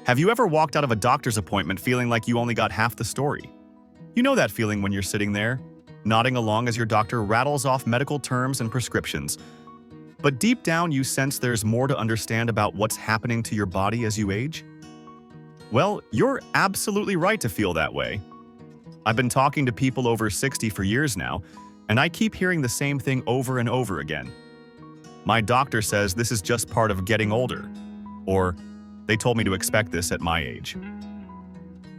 Have you ever walked out of a doctor's appointment feeling like you only got half the story? You know that feeling when you're sitting there, nodding along as your doctor rattles off medical terms and prescriptions. But deep down, you sense there's more to understand about what's happening to your body as you age? Well, you're absolutely right to feel that way. I've been talking to people over 60 for years now, and I keep hearing the same thing over and over again. My doctor says this is just part of getting older, or they told me to expect this at my age.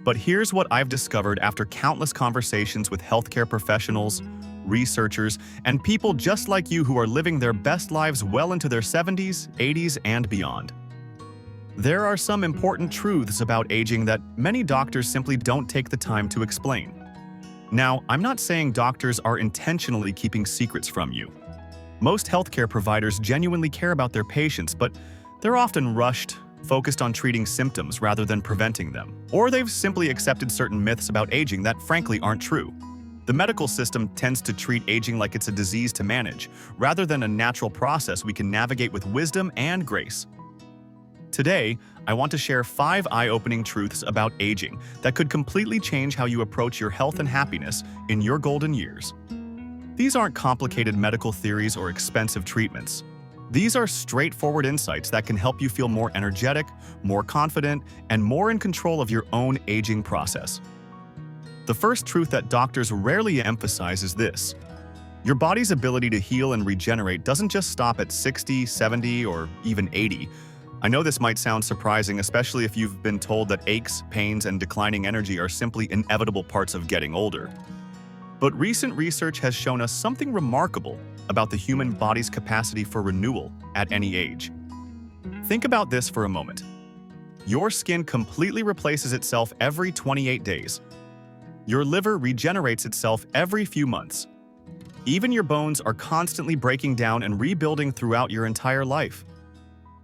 But here's what I've discovered after countless conversations with healthcare professionals, researchers, and people just like you who are living their best lives well into their 70s, 80s, and beyond. There are some important truths about aging that many doctors simply don't take the time to explain. Now, I'm not saying doctors are intentionally keeping secrets from you. Most healthcare providers genuinely care about their patients, but they're often rushed, focused on treating symptoms rather than preventing them. Or they've simply accepted certain myths about aging that frankly aren't true. The medical system tends to treat aging like it's a disease to manage, rather than a natural process we can navigate with wisdom and grace. Today, I want to share 5 eye-opening truths about aging that could completely change how you approach your health and happiness in your golden years. These aren't complicated medical theories or expensive treatments. These are straightforward insights that can help you feel more energetic, more confident, and more in control of your own aging process. The first truth that doctors rarely emphasize is this: your body's ability to heal and regenerate doesn't just stop at 60, 70, or even 80. I know this might sound surprising, especially if you've been told that aches, pains, and declining energy are simply inevitable parts of getting older. But recent research has shown us something remarkable about the human body's capacity for renewal at any age. Think about this for a moment. Your skin completely replaces itself every 28 days. Your liver regenerates itself every few months. Even your bones are constantly breaking down and rebuilding throughout your entire life.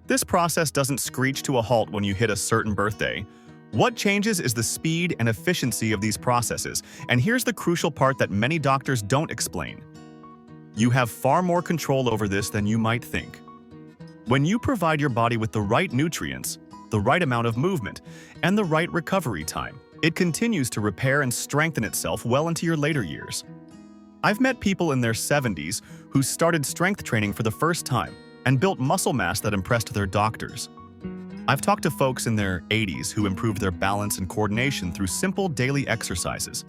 This process doesn't screech to a halt when you hit a certain birthday. What changes is the speed and efficiency of these processes, and here's the crucial part that many doctors don't explain. You have far more control over this than you might think. When you provide your body with the right nutrients, the right amount of movement, and the right recovery time, it continues to repair and strengthen itself well into your later years. I've met people in their 70s who started strength training for the first time and built muscle mass that impressed their doctors. I've talked to folks in their 80s who improved their balance and coordination through simple daily exercises.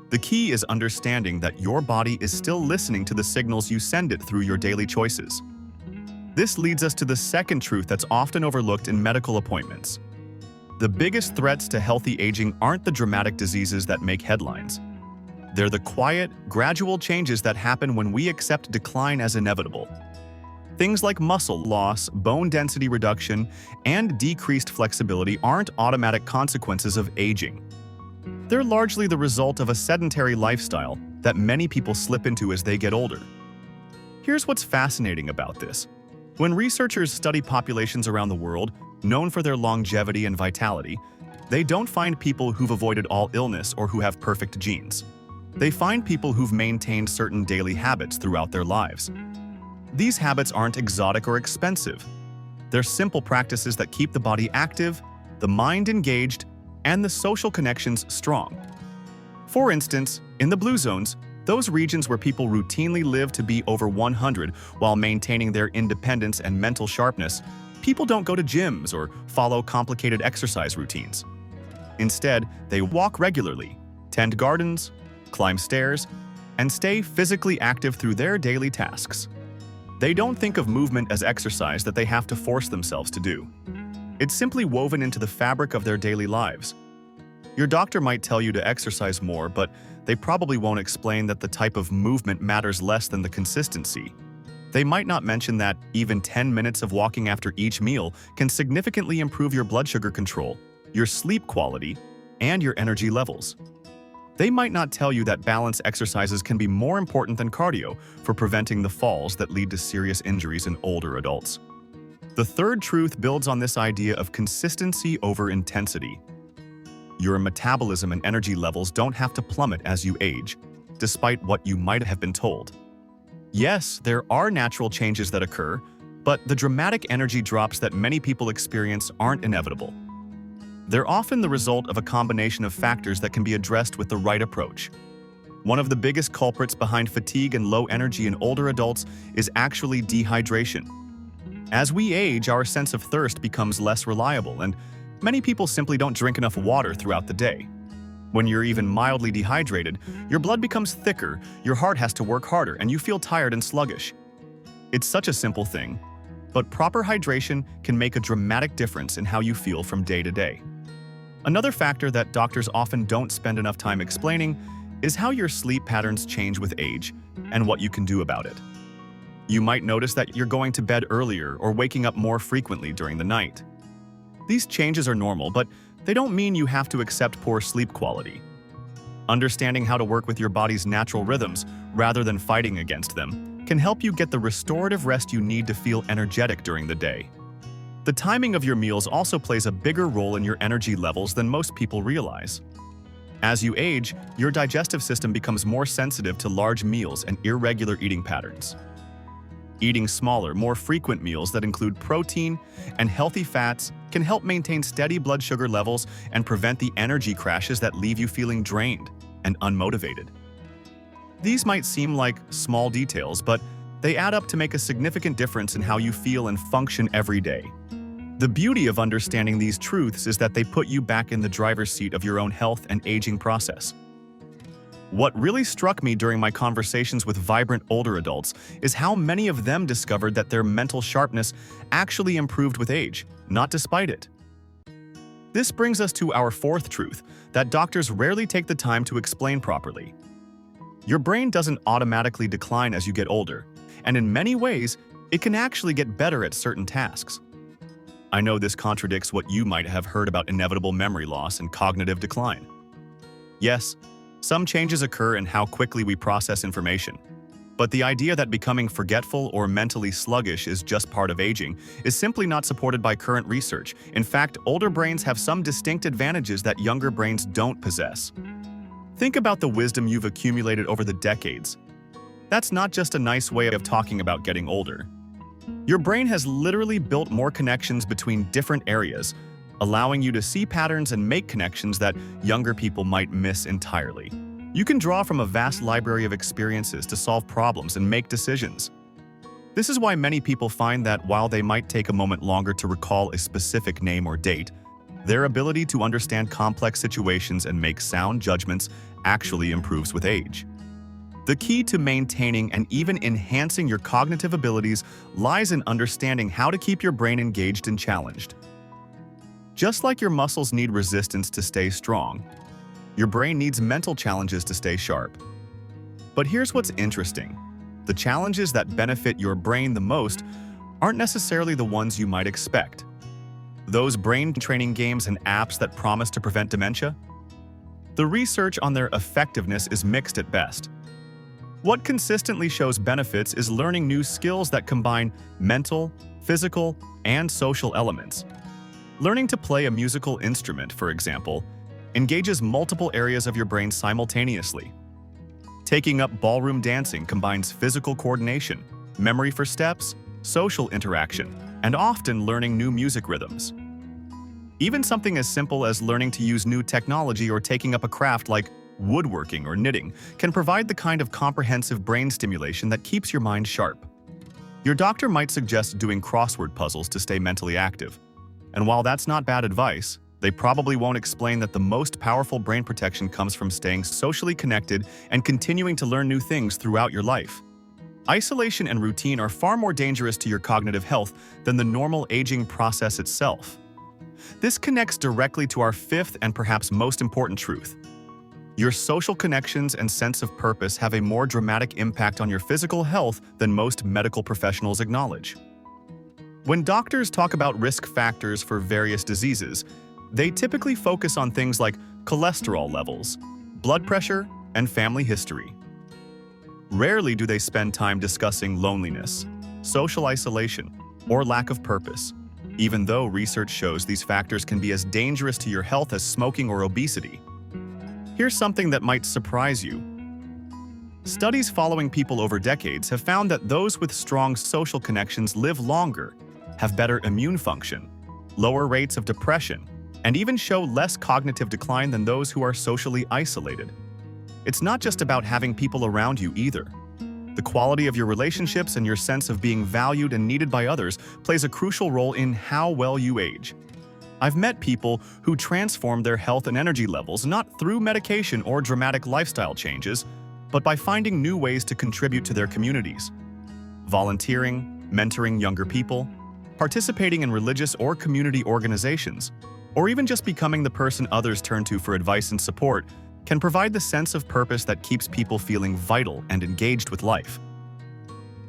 The key is understanding that your body is still listening to the signals you send it through your daily choices. This leads us to the second truth that's often overlooked in medical appointments. The biggest threats to healthy aging aren't the dramatic diseases that make headlines. They're the quiet, gradual changes that happen when we accept decline as inevitable. Things like muscle loss, bone density reduction, and decreased flexibility aren't automatic consequences of aging. They're largely the result of a sedentary lifestyle that many people slip into as they get older. Here's what's fascinating about this. When researchers study populations around the world, known for their longevity and vitality, they don't find people who've avoided all illness or who have perfect genes. They find people who've maintained certain daily habits throughout their lives. These habits aren't exotic or expensive. They're simple practices that keep the body active, the mind engaged, and the social connections strong. For instance, in the blue zones, those regions where people routinely live to be over 100 while maintaining their independence and mental sharpness, people don't go to gyms or follow complicated exercise routines. Instead, they walk regularly, tend gardens, climb stairs, and stay physically active through their daily tasks. They don't think of movement as exercise that they have to force themselves to do. It's simply woven into the fabric of their daily lives. Your doctor might tell you to exercise more, but they probably won't explain that the type of movement matters less than the consistency. They might not mention that even 10 minutes of walking after each meal can significantly improve your blood sugar control, your sleep quality, and your energy levels. They might not tell you that balance exercises can be more important than cardio for preventing the falls that lead to serious injuries in older adults. The third truth builds on this idea of consistency over intensity. Your metabolism and energy levels don't have to plummet as you age, despite what you might have been told. Yes, there are natural changes that occur, but the dramatic energy drops that many people experience aren't inevitable. They're often the result of a combination of factors that can be addressed with the right approach. One of the biggest culprits behind fatigue and low energy in older adults is actually dehydration. As we age, our sense of thirst becomes less reliable, and many people simply don't drink enough water throughout the day. When you're even mildly dehydrated, your blood becomes thicker, your heart has to work harder, and you feel tired and sluggish. It's such a simple thing, but proper hydration can make a dramatic difference in how you feel from day to day. Another factor that doctors often don't spend enough time explaining is how your sleep patterns change with age and what you can do about it. You might notice that you're going to bed earlier or waking up more frequently during the night. These changes are normal, but they don't mean you have to accept poor sleep quality. Understanding how to work with your body's natural rhythms rather than fighting against them can help you get the restorative rest you need to feel energetic during the day. The timing of your meals also plays a bigger role in your energy levels than most people realize. As you age, your digestive system becomes more sensitive to large meals and irregular eating patterns. Eating smaller, more frequent meals that include protein and healthy fats can help maintain steady blood sugar levels and prevent the energy crashes that leave you feeling drained and unmotivated. These might seem like small details, but they add up to make a significant difference in how you feel and function every day. The beauty of understanding these truths is that they put you back in the driver's seat of your own health and aging process. What really struck me during my conversations with vibrant older adults is how many of them discovered that their mental sharpness actually improved with age, not despite it. This brings us to our fourth truth that doctors rarely take the time to explain properly. Your brain doesn't automatically decline as you get older, and in many ways, it can actually get better at certain tasks. I know this contradicts what you might have heard about inevitable memory loss and cognitive decline. Yes, some changes occur in how quickly we process information, but the idea that becoming forgetful or mentally sluggish is just part of aging is simply not supported by current research. In fact, older brains have some distinct advantages that younger brains don't possess. Think about the wisdom you've accumulated over the decades. That's not just a nice way of talking about getting older. Your brain has literally built more connections between different areas, allowing you to see patterns and make connections that younger people might miss entirely. You can draw from a vast library of experiences to solve problems and make decisions. This is why many people find that while they might take a moment longer to recall a specific name or date, their ability to understand complex situations and make sound judgments actually improves with age. The key to maintaining and even enhancing your cognitive abilities lies in understanding how to keep your brain engaged and challenged. Just like your muscles need resistance to stay strong, your brain needs mental challenges to stay sharp. But here's what's interesting. The challenges that benefit your brain the most aren't necessarily the ones you might expect. Those brain training games and apps that promise to prevent dementia? The research on their effectiveness is mixed at best. What consistently shows benefits is learning new skills that combine mental, physical, and social elements. Learning to play a musical instrument, for example, engages multiple areas of your brain simultaneously. Taking up ballroom dancing combines physical coordination, memory for steps, social interaction, and often learning new music rhythms. Even something as simple as learning to use new technology or taking up a craft like woodworking or knitting can provide the kind of comprehensive brain stimulation that keeps your mind sharp. Your doctor might suggest doing crossword puzzles to stay mentally active. And while that's not bad advice, they probably won't explain that the most powerful brain protection comes from staying socially connected and continuing to learn new things throughout your life. Isolation and routine are far more dangerous to your cognitive health than the normal aging process itself. This connects directly to our fifth and perhaps most important truth. Your social connections and sense of purpose have a more dramatic impact on your physical health than most medical professionals acknowledge. When doctors talk about risk factors for various diseases, they typically focus on things like cholesterol levels, blood pressure, and family history. Rarely do they spend time discussing loneliness, social isolation, or lack of purpose, even though research shows these factors can be as dangerous to your health as smoking or obesity. Here's something that might surprise you. Studies following people over decades have found that those with strong social connections live longer, have better immune function, lower rates of depression, and even show less cognitive decline than those who are socially isolated. It's not just about having people around you either. The quality of your relationships and your sense of being valued and needed by others plays a crucial role in how well you age. I've met people who transformed their health and energy levels not through medication or dramatic lifestyle changes, but by finding new ways to contribute to their communities. Volunteering, mentoring younger people, participating in religious or community organizations, or even just becoming the person others turn to for advice and support can provide the sense of purpose that keeps people feeling vital and engaged with life.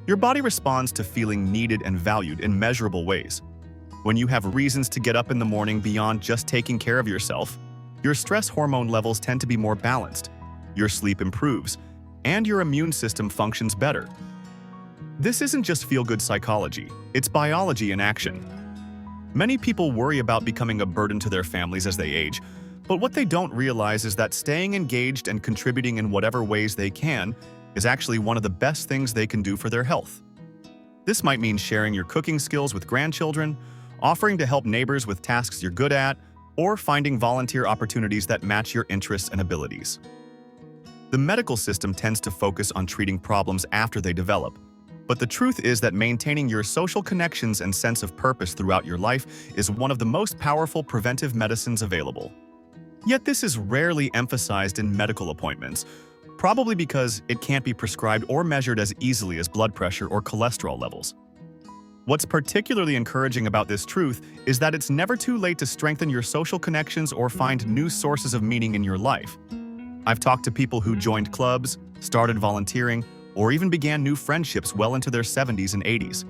Your body responds to feeling needed and valued in measurable ways. When you have reasons to get up in the morning beyond just taking care of yourself, your stress hormone levels tend to be more balanced, your sleep improves, and your immune system functions better. This isn't just feel-good psychology, it's biology in action. Many people worry about becoming a burden to their families as they age, but what they don't realize is that staying engaged and contributing in whatever ways they can is actually one of the best things they can do for their health. This might mean sharing your cooking skills with grandchildren, offering to help neighbors with tasks you're good at, or finding volunteer opportunities that match your interests and abilities. The medical system tends to focus on treating problems after they develop, but the truth is that maintaining your social connections and sense of purpose throughout your life is one of the most powerful preventive medicines available. Yet this is rarely emphasized in medical appointments, probably because it can't be prescribed or measured as easily as blood pressure or cholesterol levels. What's particularly encouraging about this truth is that it's never too late to strengthen your social connections or find new sources of meaning in your life. I've talked to people who joined clubs, started volunteering, or even began new friendships well into their 70s and 80s.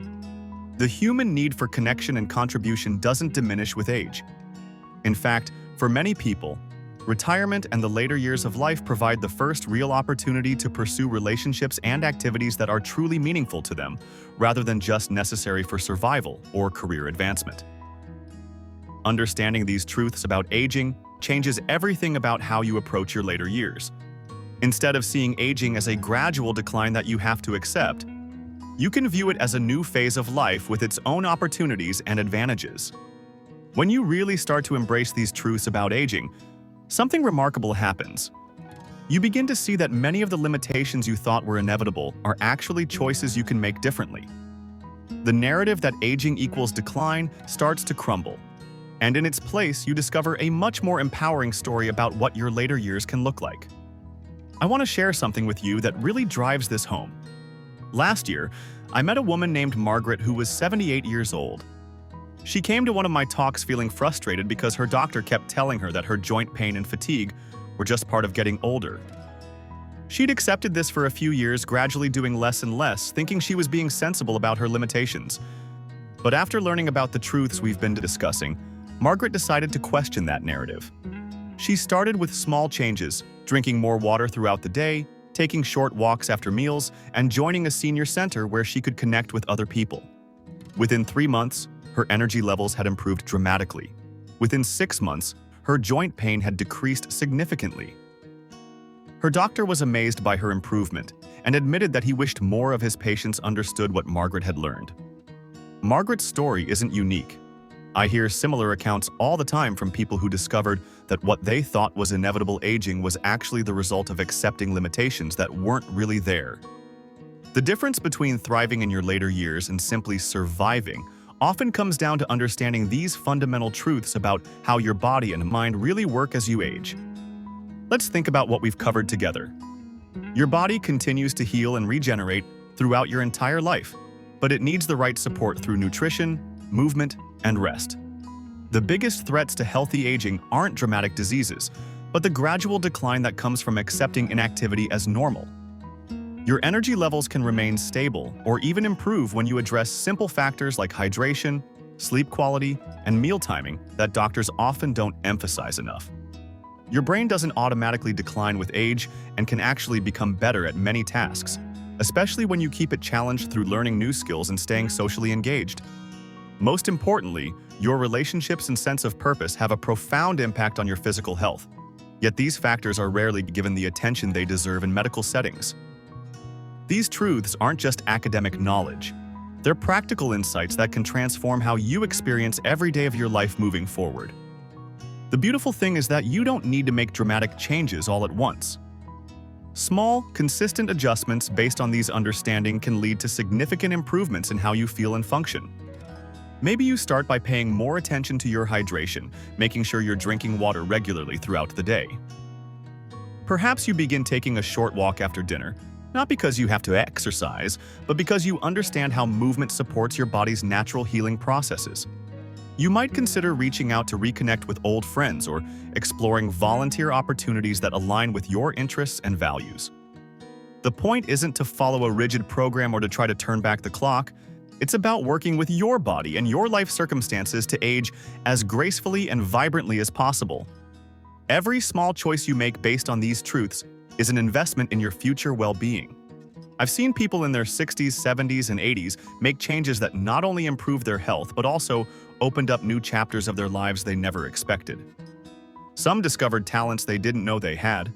The human need for connection and contribution doesn't diminish with age. In fact, for many people, retirement and the later years of life provide the first real opportunity to pursue relationships and activities that are truly meaningful to them, rather than just necessary for survival or career advancement. Understanding these truths about aging changes everything about how you approach your later years. Instead of seeing aging as a gradual decline that you have to accept, you can view it as a new phase of life with its own opportunities and advantages. When you really start to embrace these truths about aging, something remarkable happens. You begin to see that many of the limitations you thought were inevitable are actually choices you can make differently. The narrative that aging equals decline starts to crumble, and in its place, you discover a much more empowering story about what your later years can look like. I want to share something with you that really drives this home. Last year, I met a woman named Margaret who was 78 years old. She came to one of my talks feeling frustrated because her doctor kept telling her that her joint pain and fatigue were just part of getting older. She'd accepted this for a few years, gradually doing less and less, thinking she was being sensible about her limitations. But after learning about the truths we've been discussing, Margaret decided to question that narrative. She started with small changes, drinking more water throughout the day, taking short walks after meals, and joining a senior center where she could connect with other people. Within 3 months, her energy levels had improved dramatically. Within 6 months, her joint pain had decreased significantly. Her doctor was amazed by her improvement and admitted that he wished more of his patients understood what Margaret had learned. Margaret's story isn't unique. I hear similar accounts all the time from people who discovered that what they thought was inevitable aging was actually the result of accepting limitations that weren't really there. The difference between thriving in your later years and simply surviving often comes down to understanding these fundamental truths about how your body and mind really work as you age. Let's think about what we've covered together. Your body continues to heal and regenerate throughout your entire life, but it needs the right support through nutrition, movement, and rest. The biggest threats to healthy aging aren't dramatic diseases, but the gradual decline that comes from accepting inactivity as normal. Your energy levels can remain stable or even improve when you address simple factors like hydration, sleep quality, and meal timing that doctors often don't emphasize enough. Your brain doesn't automatically decline with age and can actually become better at many tasks, especially when you keep it challenged through learning new skills and staying socially engaged. Most importantly, your relationships and sense of purpose have a profound impact on your physical health. Yet these factors are rarely given the attention they deserve in medical settings. These truths aren't just academic knowledge. They're practical insights that can transform how you experience every day of your life moving forward. The beautiful thing is that you don't need to make dramatic changes all at once. Small, consistent adjustments based on these understanding can lead to significant improvements in how you feel and function. Maybe you start by paying more attention to your hydration, making sure you're drinking water regularly throughout the day. Perhaps you begin taking a short walk after dinner, not because you have to exercise, but because you understand how movement supports your body's natural healing processes. You might consider reaching out to reconnect with old friends or exploring volunteer opportunities that align with your interests and values. The point isn't to follow a rigid program or to try to turn back the clock. It's about working with your body and your life circumstances to age as gracefully and vibrantly as possible. Every small choice you make based on these truths is an investment in your future well-being. I've seen people in their 60s, 70s, and 80s make changes that not only improved their health but also opened up new chapters of their lives they never expected. Some discovered talents they didn't know they had.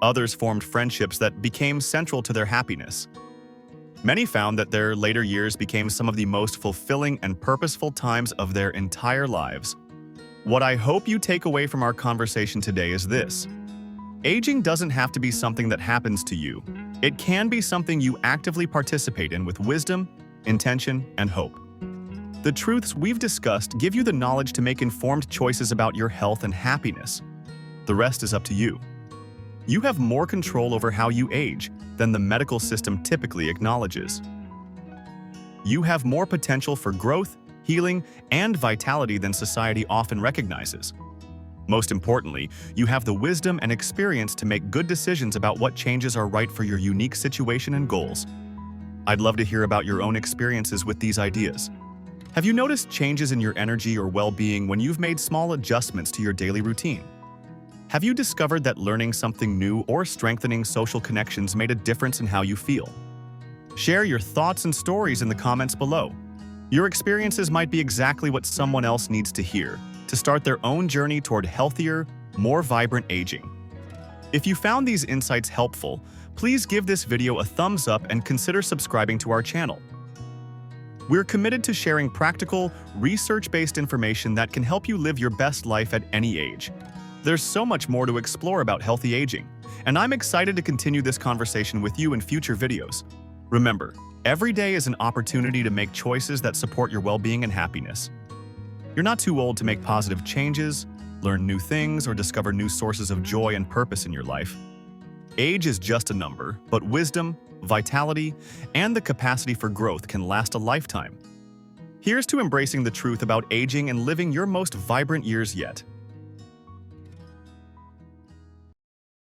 Others formed friendships that became central to their happiness. Many found that their later years became some of the most fulfilling and purposeful times of their entire lives. What I hope you take away from our conversation today is this: aging doesn't have to be something that happens to you. It can be something you actively participate in with wisdom, intention, and hope. The truths we've discussed give you the knowledge to make informed choices about your health and happiness. The rest is up to you. You have more control over how you age than the medical system typically acknowledges. You have more potential for growth, healing, and vitality than society often recognizes. Most importantly, you have the wisdom and experience to make good decisions about what changes are right for your unique situation and goals. I'd love to hear about your own experiences with these ideas. Have you noticed changes in your energy or well-being when you've made small adjustments to your daily routine? Have you discovered that learning something new or strengthening social connections made a difference in how you feel? Share your thoughts and stories in the comments below. Your experiences might be exactly what someone else needs to hear to start their own journey toward healthier, more vibrant aging. If you found these insights helpful, please give this video a thumbs up and consider subscribing to our channel. We're committed to sharing practical, research-based information that can help you live your best life at any age. There's so much more to explore about healthy aging, and I'm excited to continue this conversation with you in future videos. Remember, every day is an opportunity to make choices that support your well-being and happiness. You're not too old to make positive changes, learn new things, or discover new sources of joy and purpose in your life. Age is just a number, but wisdom, vitality, and the capacity for growth can last a lifetime. Here's to embracing the truth about aging and living your most vibrant years yet.